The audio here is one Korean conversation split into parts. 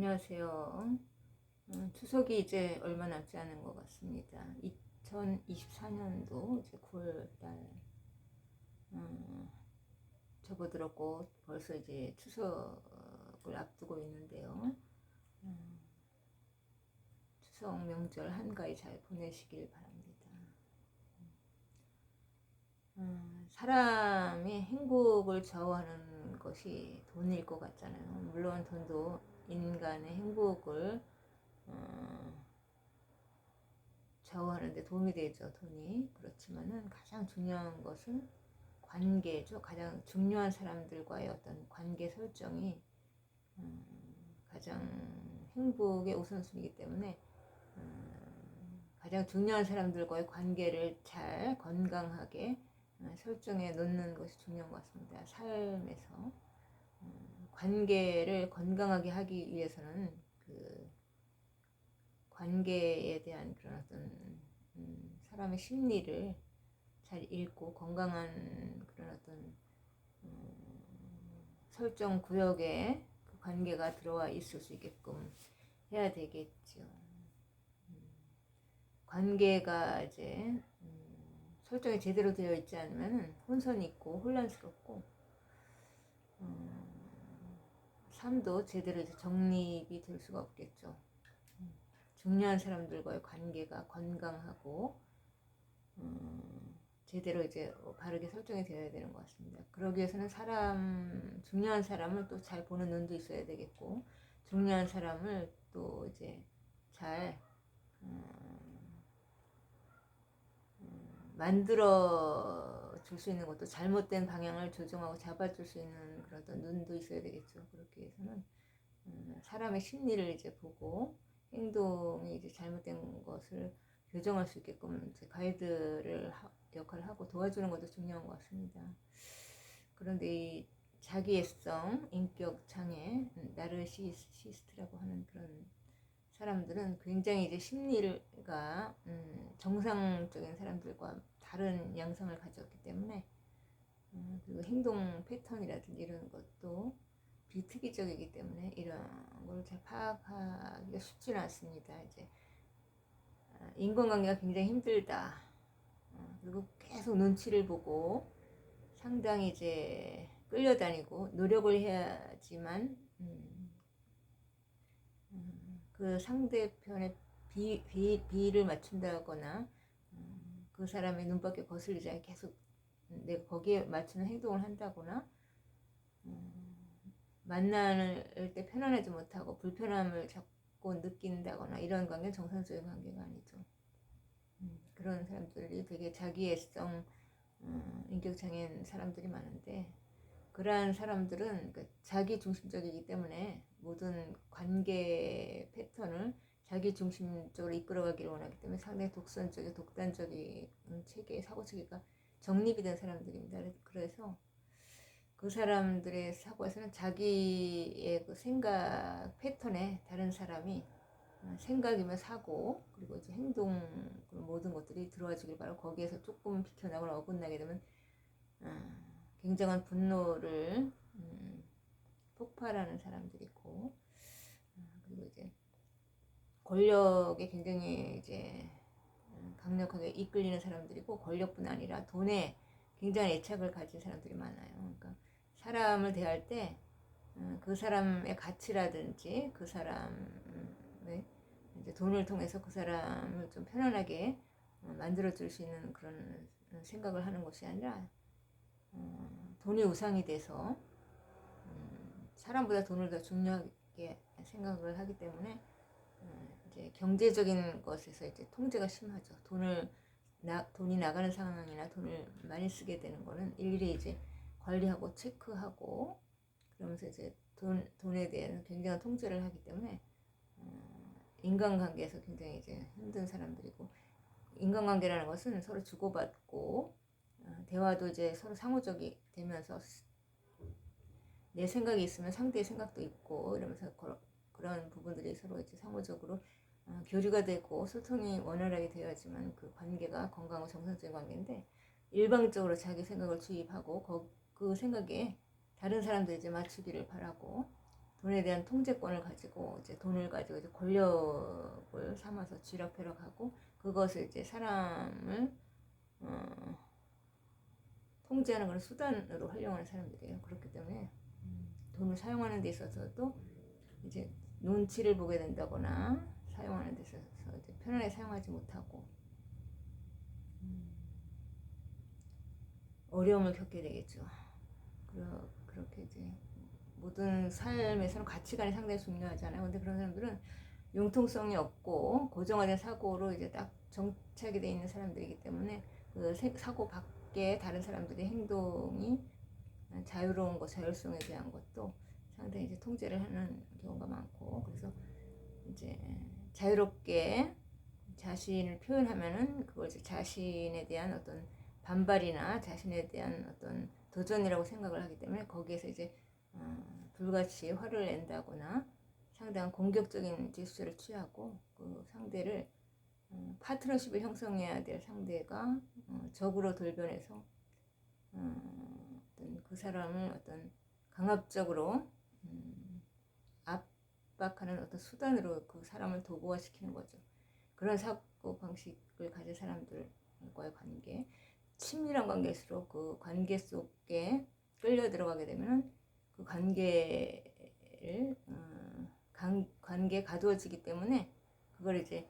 안녕하세요. 추석이 이제 얼마 남지 않은 것 같습니다. 2024년도 이제 9월달 접어들었고 벌써 이제 추석을 앞두고 있는데요. 추석 명절 한가위 잘 보내시길 바랍니다. 사람의 행복을 좌우하는 것이 돈일 것 같잖아요. 물론 돈도 인간의 행복을 좌우하는데 도움이 되죠, 돈이. 그렇지만은 가장 중요한 것은 관계죠. 가장 중요한 사람들과의 어떤 관계 설정이 가장 행복의 우선순위이기 때문에 가장 중요한 사람들과의 관계를 잘 건강하게 설정해 놓는 것이 중요한 것 같습니다. 삶에서 관계를 건강하게 하기 위해서는 그 관계에 대한 그런 어떤 사람의 심리를 잘 읽고 건강한 그런 어떤 설정 구역에 그 관계가 들어와 있을 수 있게끔 해야 되겠죠. 관계가 이제 설정이 제대로 되어 있지 않으면 혼선이 있고 혼란스럽고 삶도 제대로 이제 정립이 될 수가 없겠죠. 중요한 사람들과의 관계가 건강하고 제대로 이제 바르게 설정이 되어야 되는 것 같습니다. 그러기 위해서는 중요한 사람을 또 잘 보는 눈도 있어야 되겠고, 중요한 사람을 또 이제 잘 만들어 줄 수 있는 것도 잘못된 방향을 조정하고 잡아줄 수 있는 그런 어떤 눈도 있어야 되겠죠. 그렇기 위해서는 사람의 심리를 이제 보고 행동이 이제 잘못된 것을 교정할 수 있게끔 이제 가이드를 역할을 하고 도와주는 것도 중요한 것 같습니다. 그런데 이 자기애성, 인격 장애, 나르시시스트라고 하는 그런 사람들은 굉장히 이제 심리가 정상적인 사람들과 다른 양상을 가졌기 때문에 그리고 행동 패턴이라든지 이런 것도 비특이적이기 때문에 이런 걸 잘 파악하기가 쉽지는 않습니다. 이제 인간관계가 굉장히 힘들다. 그리고 계속 눈치를 보고 상당히 이제 끌려다니고 노력을 해야지만 그 상대편의 비를 맞춘다거나 그 사람의 눈밖에 거슬리지 않게 계속 내가 거기에 맞추는 행동을 한다거나 만날 때 편안하지 못하고 불편함을 자꾸 느낀다거나 이런 관계는 정상적인 관계가 아니죠. 그런 사람들이 되게 자기애성 인격장애인 사람들이 많은데 그러한 사람들은 자기 중심적이기 때문에 모든 관계 패턴을 자기 중심적으로 이끌어가기를 원하기 때문에 상당히 독선적이고 독단적인 체계, 사고체계가 정립이 된 사람들입니다. 그래서 그 사람들의 사고에서는 자기의 그 생각 패턴에 다른 사람이 생각이면 사고 그리고 이제 행동 모든 것들이 들어와 주길 바라고 거기에서 조금 비켜나거나 어긋나게 되면 굉장한 분노를 폭발하는 사람들이 있고 그리고 이제 권력에 굉장히 이제 강력하게 이끌리는 사람들이고 권력뿐 아니라 돈에 굉장히 애착을 가진 사람들이 많아요. 그러니까 사람을 대할 때 그 사람의 가치라든지 그 사람의 이제 돈을 통해서 그 사람을 좀 편안하게 만들어 줄 수 있는 그런 생각을 하는 것이 아니라 돈이 우상이 돼서 사람보다 돈을 더 중요하게 생각을 하기 때문에 이제 경제적인 것에서 이제 통제가 심하죠. 돈이 나가는 상황이나 돈을 많이 쓰게 되는 거는 일일이 이제 관리하고 체크하고 그러면서 이제 돈에 대한 굉장한 통제를 하기 때문에 인간관계에서 굉장히 이제 힘든 사람들이고 인간관계라는 것은 서로 주고받고 대화도 이제 서로 상호적이 되면서 내 생각이 있으면 상대의 생각도 있고 이러면서 그런 부분들이 서로 이제 상호적으로 교류가 되고 소통이 원활하게 되어야지만 그 관계가 건강하고 정상적인 관계인데 일방적으로 자기 생각을 주입하고 그 생각에 다른 사람들 이제 맞추기를 바라고 돈에 대한 통제권을 가지고 이제 돈을 가지고 이제 권력을 삼아서 쥐락펴락하고 그것을 이제 사람을 통제하는 그런 수단으로 활용하는 사람들이에요. 그렇기 때문에 돈을 사용하는 데 있어서도 이제 눈치를 보게 된다거나 사용하는 데 있어서 이제 편안하게 사용하지 못하고 어려움을 겪게 되겠죠. 그렇게 이제 모든 삶에서는 가치관이 상당히 중요하잖아요. 근데 그런 사람들은 융통성이 없고 고정화된 사고로 이제 딱 정착이 돼 있는 사람들이기 때문에 그 사고 밖에 다른 사람들의 행동이 자유로운 것, 자율성에 대한 것도 상당히 이제 통제를 하는 경우가 많고, 그래서 이제 자유롭게 자신을 표현하면은 그걸 이제 자신에 대한 어떤 반발이나 자신에 대한 어떤 도전이라고 생각을 하기 때문에 거기에서 이제 불같이 화를 낸다거나 상당한 공격적인 제스처를 취하고 그 상대를 파트너십을 형성해야 될 상대가 적으로 돌변해서 어떤 그 사람을 어떤 강압적으로 압박하는 어떤 수단으로 그 사람을 도구화시키는 거죠. 그런 사고 방식을 가진 사람들과의 관계, 친밀한 관계일수록 그 관계 속에 끌려 들어가게 되면 그 관계를 관계에 가두어지기 때문에 그걸 이제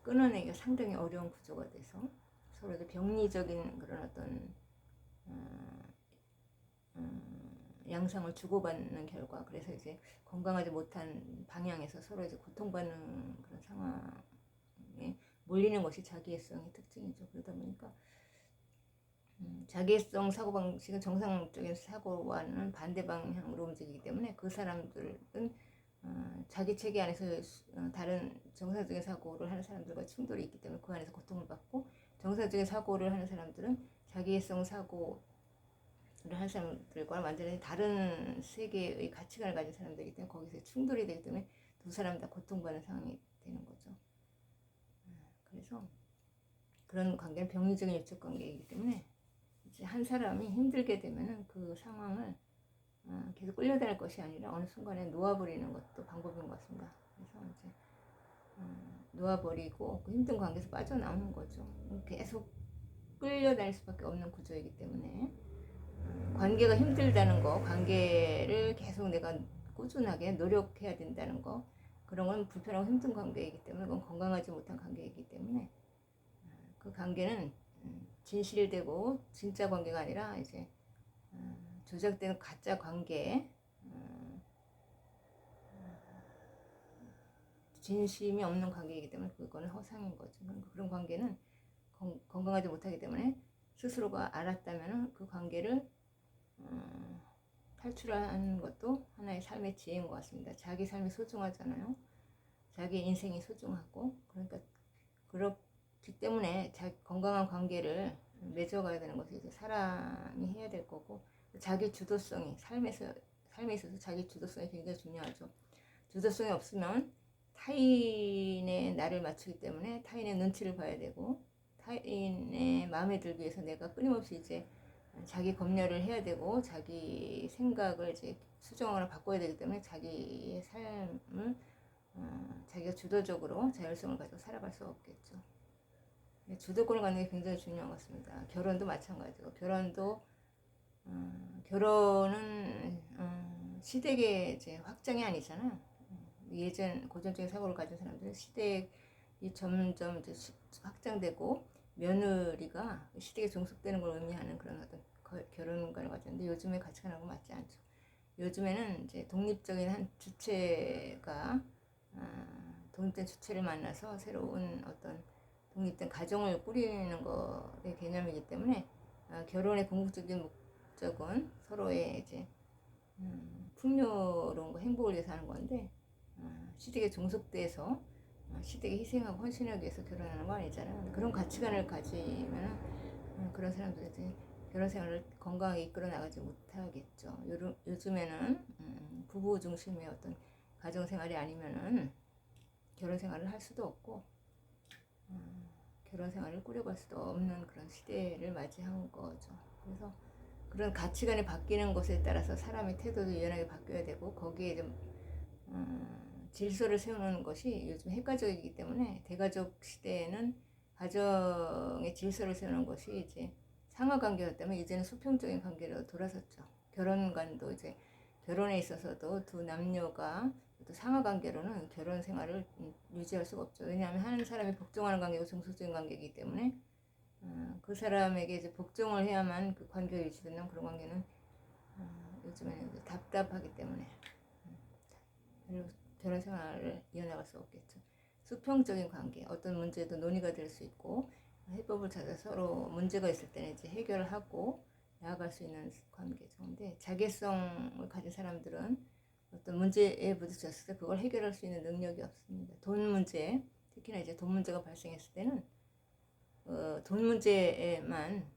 끊어내기가 상당히 어려운 구조가 돼서 서로 이제 병리적인 그런 어떤 양상을 주고받는 결과, 그래서 이제 건강하지 못한 방향에서 서로 이제 고통받는 그런 상황에 몰리는 것이 자기애성의 특징이죠. 그러다 보니까 자기애성 사고방식은 정상적인 사고와는 반대 방향으로 움직이기 때문에 그 사람들은 자기 체계 안에서 다른 정상적인 사고를 하는 사람들과 충돌이 있기 때문에 그 안에서 고통을 받고, 정상적인 사고를 하는 사람들은 자기애성 사고를 하는 사람들과 완전히 다른 세계의 가치관을 가진 사람들이기 때문에 거기서 충돌이 되기 때문에 두 사람 다 고통받는 상황이 되는 거죠. 그래서 그런 관계는 병리적인 유착 관계이기 때문에 이제 한 사람이 힘들게 되면은 그 상황을 계속 끌려다닐 것이 아니라 어느 순간에 놓아버리는 것도 방법인 것 같습니다. 그래서 이제 놓아버리고 그 힘든 관계에서 빠져나오는 거죠. 계속 끌려다닐 수밖에 없는 구조이기 때문에 관계가 힘들다는 거, 관계를 계속 내가 꾸준하게 노력해야 된다는 거, 그런 건 불편하고 힘든 관계이기 때문에 그건 건강하지 못한 관계이기 때문에 그 관계는 진실되고 진짜 관계가 아니라 이제 조작되는 가짜 관계, 진심이 없는 관계이기 때문에 그거는 허상인 거죠. 그런 관계는 건강하지 못하기 때문에 스스로가 알았다면 그 관계를 탈출하는 것도 하나의 삶의 지혜인 것 같습니다. 자기 삶이 소중하잖아요. 자기 인생이 소중하고, 그러니까 그렇기 때문에 건강한 관계를 맺어가야 되는 것이 이제 사람이 해야 될 거고, 자기 주도성이 삶에 있어서 자기 주도성이 굉장히 중요하죠. 주도성이 없으면 타인의 나를 맞추기 때문에 타인의 눈치를 봐야 되고, 타인의 마음에 들기 위해서 내가 끊임없이 이제 자기 검열을 해야 되고 자기 생각을 이제 수정하거나 바꿔야 되기 때문에 자기의 삶을 자기가 주도적으로 자율성을 가지고 살아갈 수 없겠죠. 주도권을 갖는 게 굉장히 중요한 것 같습니다. 결혼도 마찬가지고, 결혼은 시댁의 이제 확장이 아니잖아요. 예전 고전적인 사고를 가진 사람들은 시댁이 점점 이제 확장되고 며느리가 시댁에 종속되는 걸 의미하는 그런 어떤 결혼관을 가졌는데 요즘의 가치관하고 맞지 않죠. 요즘에는 이제 독립적인 한 주체가 독립된 주체를 만나서 새로운 어떤 독립된 가정을 꾸리는 것의 개념이기 때문에 결혼의 궁극적인 목적은 서로의 이제 풍요로운 거, 행복을 위해서 하는 건데 시댁에 종속돼서 시댁에 희생하고 헌신하기 위해서 결혼하는 거 아니잖아요. 그런 가치관을 가지면 그런 사람들이 결혼 생활을 건강하게 이끌어 나가지 못하겠죠. 요즘에는 부부 중심의 어떤 가정 생활이 아니면은 결혼 생활을 할 수도 없고 결혼 생활을 꾸려갈 수도 없는 그런 시대를 맞이한 거죠. 그래서 그런 가치관이 바뀌는 것에 따라서 사람의 태도도 유연하게 바뀌어야 되고 거기에 좀 질서를 세우는 것이 요즘 핵가족이기 때문에 대가족 시대에는 가정의 질서를 세우는 것이 이제 상하관계였다면 이제는 수평적인 관계로 돌아섰죠. 결혼관도 이제 결혼에 있어서도 두 남녀가 또 상하관계로는 결혼 생활을 유지할 수가 없죠. 왜냐하면 한 사람이 복종하는 관계고 종속적인 관계이기 때문에 그 사람에게 이제 복종을 해야만 그 관계가 유지되는 그런 관계는 요즘에는 이제 답답하기 때문에 결혼 생활을 이어나갈 수 없겠죠. 수평적인 관계, 어떤 문제도 논의가 될 수 있고 해법을 찾아 서로 문제가 있을 때는 이제 해결을 하고 나아갈 수 있는 관계죠. 근데 자개성을 가진 사람들은 어떤 문제에 부딪혔을 때 그걸 해결할 수 있는 능력이 없습니다. 돈 문제, 특히나 이제 돈 문제가 발생했을 때는 돈 문제에만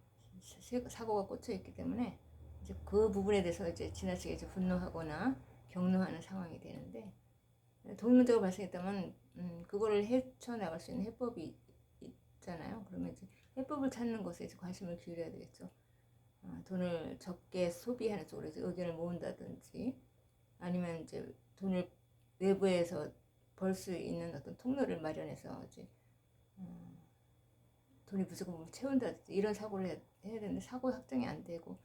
사고가 꽂혀 있기 때문에 이제 그 부분에 대해서 이제 지나치게 이제 분노하거나 격노하는 상황이 되는데 돈 문제가 발생했다면 그거를 헤쳐나갈 수 있는 해법이 있잖아요. 그러면 이제 해법을 찾는 것에 이제 관심을 기울여야 되겠죠. 돈을 적게 소비하는 쪽으로 이제 의견을 모은다든지 아니면 이제 돈을 외부에서 벌 수 있는 어떤 통로를 마련해서 이제 돈이 부족하면 채운다든지 이런 사고를 해야 되는데 사고 확정이 안 되고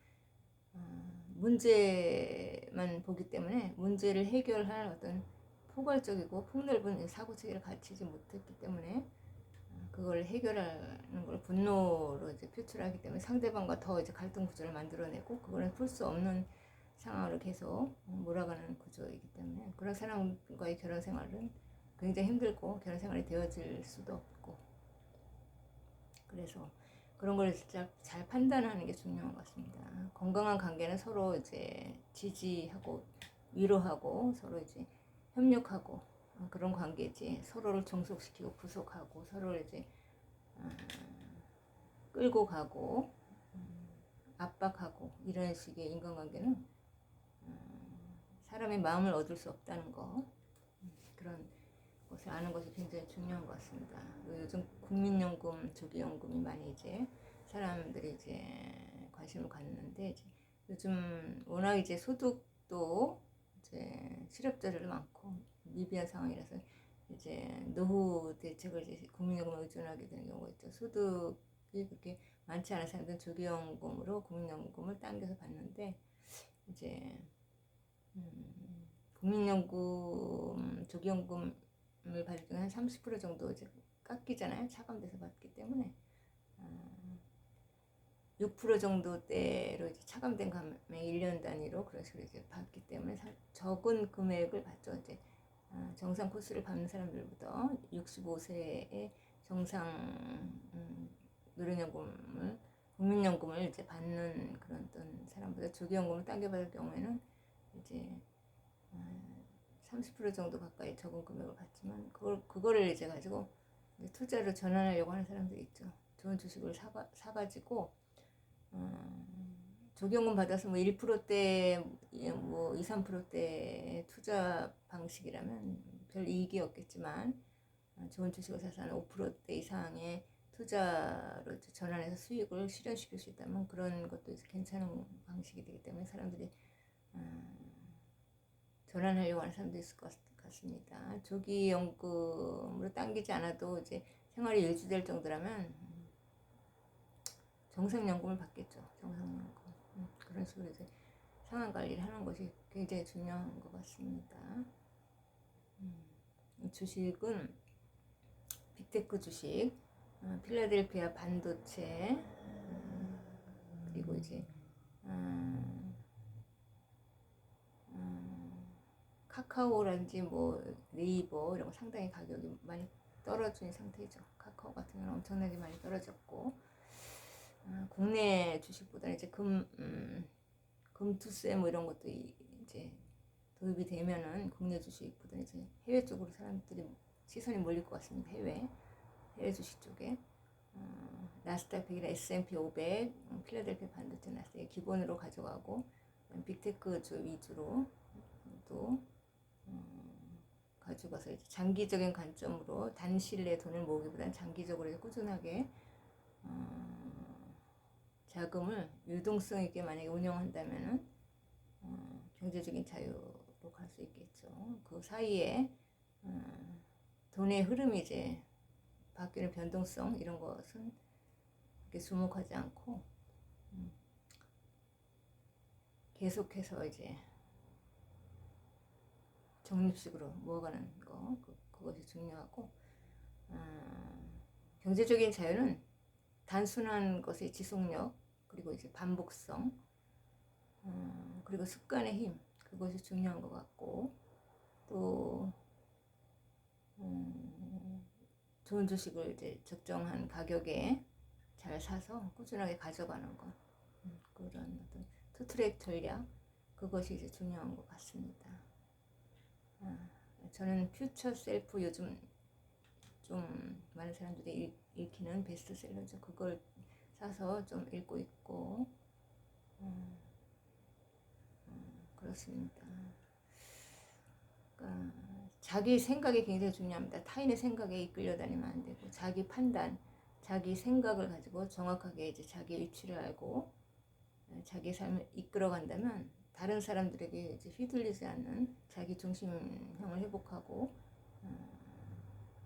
문제만 보기 때문에 문제를 해결할 어떤 포괄적이고 폭넓은 사고 체계를 갖추지 못했기 때문에 그걸 해결하는 걸 분노로 이제 표출하기 때문에 상대방과 더 이제 갈등 구조를 만들어내고 그거는 풀 수 없는 상황으로 계속 몰아가는 구조이기 때문에 그런 사람과의 결혼 생활은 굉장히 힘들고 결혼 생활이 되어질 수도 없고 그래서 그런 걸 진짜 잘 판단하는 게 중요한 것 같습니다. 건강한 관계는 서로 이제 지지하고 위로하고 서로 이제 협력하고 그런 관계지. 서로를 종속시키고 구속하고 서로를 이제 끌고 가고 압박하고 이런 식의 인간관계는 사람의 마음을 얻을 수 없다는 거 그런 것을 아는 것이 굉장히 중요한 것 같습니다. 요즘 국민연금, 조기연금이 많이 이제 사람들이 이제 관심을 갖는데 이제 요즘 워낙 이제 소득도 이제 실업자들도 많고 미비한 상황이라서 이제 노후 대책을 이제 국민연금에 의존하게 되는 경우가 있죠. 소득이 그렇게 많지 않은 사람들은 조기연금으로 국민연금을 당겨서 받는데 이제 국민연금, 조기연금을 받을 경우 한 30% 정도 이제 깎이잖아요. 차감돼서 받기 때문에 6% 정도대로 이제 차감된 감액 1년 단위로 그런 식으로 이제 받기 때문에 적은 금액을 받죠. 이제 정상 코스를 받는 사람들보다 65세에 정상 노령연금을 국민연금을 이제 받는 그런 어떤 사람보다 조기연금을 당겨받을 경우에는 이제 30% 정도 가까이 적은 금액을 받지만 그거를 이제 가지고 투자로 전환하려고 하는 사람들이 있죠. 좋은 주식을 사가지고 조기연금 받아서 뭐 1%대 뭐 2, 3%대 투자 방식이라면 별 이익이 없겠지만 좋은 주식을 사서 한 5%대 이상의 투자로 전환해서 수익을 실현시킬 수 있다면 그런 것도 이제 괜찮은 방식이 되기 때문에 사람들이 전환하려고 하는 사람도 있을 것 같습니다. 조기연금으로 당기지 않아도 이제 생활이 유지될 정도라면 정상연금을 받겠죠. 정상연금. 그런 식으로 이제 상황 관리를 하는 것이 굉장히 중요한 것 같습니다. 주식은 빅테크 주식, 필라델피아 반도체, 그리고 이제 카카오라든지 뭐 네이버 이런 거 상당히 가격이 많이 떨어진 상태죠. 카카오 같은 경우는 엄청나게 많이 떨어졌고 국내 주식보다는 이제 금투세 뭐 이런 것도 이제 도입이 되면은 국내 주식보다 이제 해외 쪽으로 사람들이 시선이 몰릴 것 같습니다. 해외 주식 쪽에 나스닥 100이나 S&P 500, 필라델피아 반도체 나스닥 기본으로 가져가고 빅테크 주 위주로 또 가져가서 이제 장기적인 관점으로 단시일에 돈을 모으기보다는 장기적으로 꾸준하게 자금을 유동성 있게 만약에 운영한다면은 경제적인 자유로 갈 수 있겠죠. 그 사이에 돈의 흐름이 이제 바뀌는 변동성 이런 것은 그렇게 주목하지 않고 계속해서 이제 적립식으로 모아가는 거 그것이 중요하고 경제적인 자유는 단순한 것의 지속력 그리고 이제 반복성 그리고 습관의 힘 그것이 중요한 것 같고 또 좋은 주식을 이제 적정한 가격에 잘 사서 꾸준하게 가져가는 것 그런 어떤 투트랙 전략 그것이 이제 중요한 것 같습니다. 저는 퓨처 셀프 요즘 좀 많은 사람들이 읽히는 베스트셀러죠. 그걸 사서 좀 읽고 있고 그렇습니다. 그러니까 자기 생각이 굉장히 중요합니다. 타인의 생각에 이끌려 다니면 안 되고 자기 판단, 자기 생각을 가지고 정확하게 이제 자기 위치를 알고 자기 삶을 이끌어 간다면 다른 사람들에게 이제 휘둘리지 않는 자기 중심형을 회복하고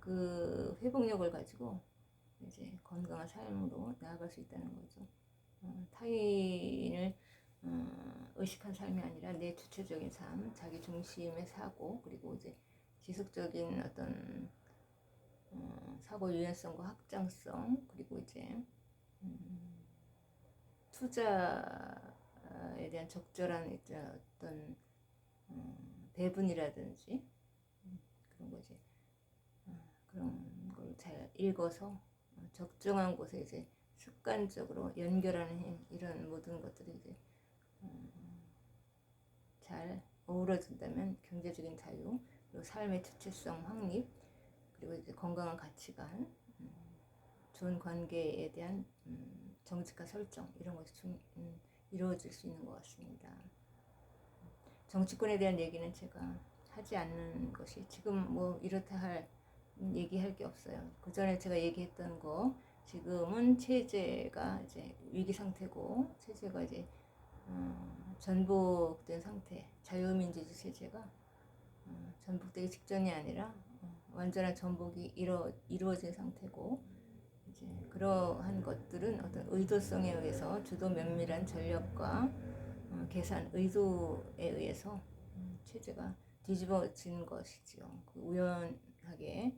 그 회복력을 가지고 이제 건강한 삶으로 나아갈 수 있다는 거죠. 타인을 의식한 삶이 아니라 내 주체적인 삶, 자기 중심의 사고, 그리고 이제 지속적인 어떤 사고 유연성과 확장성, 그리고 이제 투자에 대한 적절한 어떤 배분이라든지 그런 거지. 그런 걸 잘 읽어서 적정한 곳에 이제 습관적으로 연결하는 힘 이런 모든 것들이 이제 잘 어우러진다면 경제적인 자유 그리고 삶의 주체성 확립 그리고 이제 건강한 가치관 좋은 관계에 대한 정직한 설정 이런 것이 이루어질 수 있는 것 같습니다. 정치권에 대한 얘기는 제가 하지 않는 것이 지금 뭐 이렇다 할 얘기할 게 없어요. 그 전에 제가 얘기했던 거 지금은 체제가 이제 위기 상태고 체제가 이제 전복된 상태, 자유민주주의 체제가 전복되기 직전이 아니라 완전한 전복이 이루어진 상태고 이제 그러한 것들은 어떤 의도성에 의해서 주도 면밀한 전략과 계산, 의도에 의해서 체제가 뒤집어진 것이지요. 그 우연하게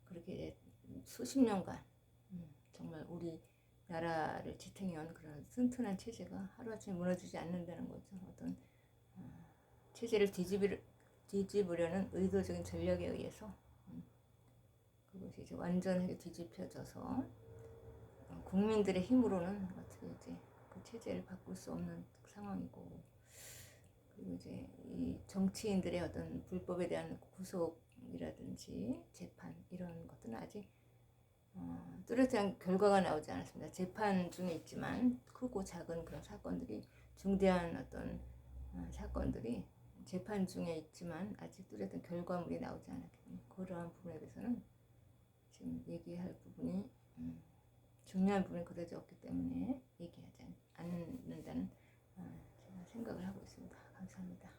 그렇게 수십 년간 정말 우리 나라를 지탱해온 그런 튼튼한 체제가 하루아침에 무너지지 않는다는 거죠. 어떤 체제를 뒤집으려는 의도적인 전략에 의해서 그것이 이제 완전하게 뒤집혀져서 국민들의 힘으로는 어떻게 이제 그 체제를 바꿀 수 없는 상황이고 그리고 이제 이 정치인들의 어떤 불법에 대한 구속이라든지 재판 이런 것들은 아직 뚜렷한 결과가 나오지 않았습니다. 재판 중에 있지만 크고 작은 그런 사건들이 중대한 어떤 사건들이 재판 중에 있지만 아직 뚜렷한 결과물이 나오지 않았기 때문에 그러한 부분에 대해서는 지금 얘기할 부분이 중요한 부분이 그다지 없기 때문에 얘기하지 않는다는 제가 생각을 하고 있습니다. 감사합니다.